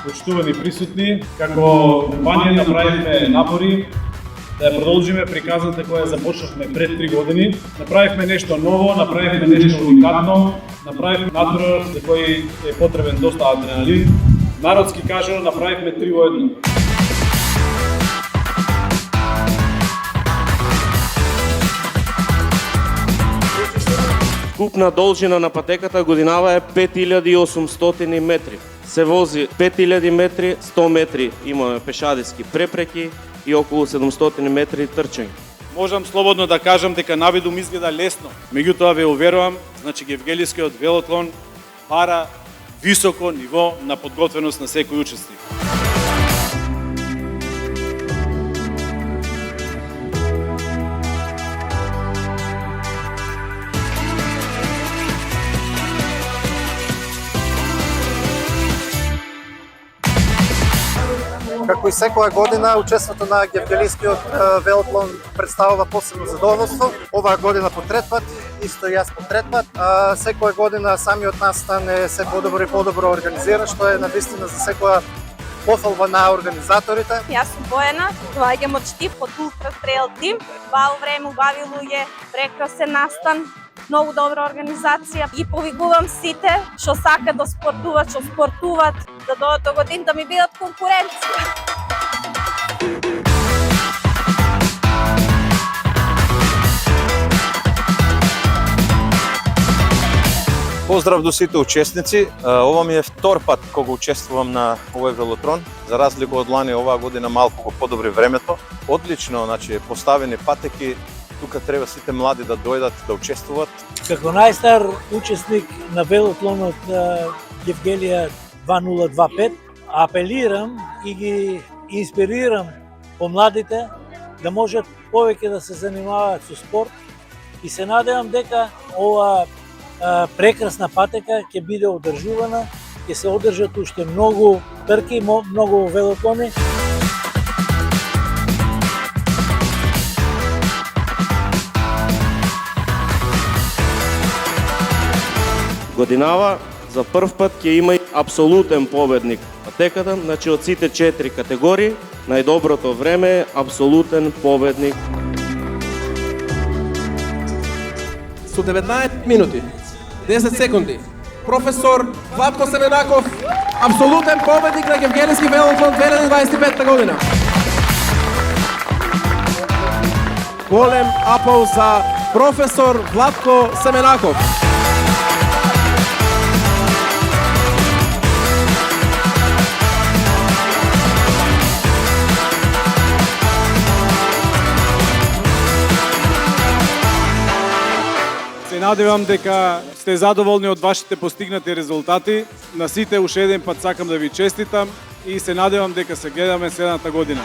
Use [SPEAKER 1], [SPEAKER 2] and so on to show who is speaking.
[SPEAKER 1] Почитувани присутни, како компанија направивме напори да ја продолжиме приказната која започнавме пред 3 години. Направивме нешто ново, направивме нешто уникатно, направивме натпревар за кој е потребен доста адреналин. Народски кажано, направивме 3 во 1.
[SPEAKER 2] Купна должина на патеката годинава е 5800 метри. Се вози 5000 метри, 100 метри имаме пешадиски препреки и околу 700 метри трчање.
[SPEAKER 1] Можам слободно да кажам дека навидум изгледа лесно, меѓутоа ве уверувам, значи Гевгелискиот велоатлон бара високо ниво на подготвеност на секој учесник.
[SPEAKER 3] Како и секоја година, учеството на Гевгелискиот велоатлон представува посебно задоволство. Оваа година по трет пат, исто и јас по трет пат. Секоја година самиот настан е се подобро и подобро организиран, што е навистина за секоја пофалба на организаторите.
[SPEAKER 4] Јас сум Бојана, доаѓам од Штип, од Ултра Трейл тим. Бао време, убави луѓе, прекрасен настан, многу добра организација и повикувам сите што сакаат да спортуват, да дојдат до година да ми бидат конкуренција.
[SPEAKER 5] Поздрав до сите учесници. Ова ми е втор пат кога учествувам на овој велоатлон. За разлика од лани, оваа година малку го подобри времето. Одлично, значи поставени патеки. Тука треба сите млади да дојдат да учествуват.
[SPEAKER 6] Како најстар учесник на велоатлонот Гевгелија 2025, апелирам и ги инспирирам помладите да можат повеќе да се занимаваат со спорт и се надевам дека ова прекрасна патека ќе биде одржувана, ќе се одржат уште многу трки, многу велоатлони.
[SPEAKER 2] Годинава за прв пат ќе има и апсолутен победник патеката, значи од сите 4 категории, најдоброто време е апсолутен победник.
[SPEAKER 7] Со 19 минути, 10 секунди, професор Владко Семенаков, апсолутен победник на Гевгелиски велоатлон 2025 година. Голем аплауз за професор Владко Семенаков.
[SPEAKER 1] Се надевам дека сте задоволни од вашите постигнати резултати. На сите уште еден пат сакам да ви честитам и се надевам дека се гледаме следната година.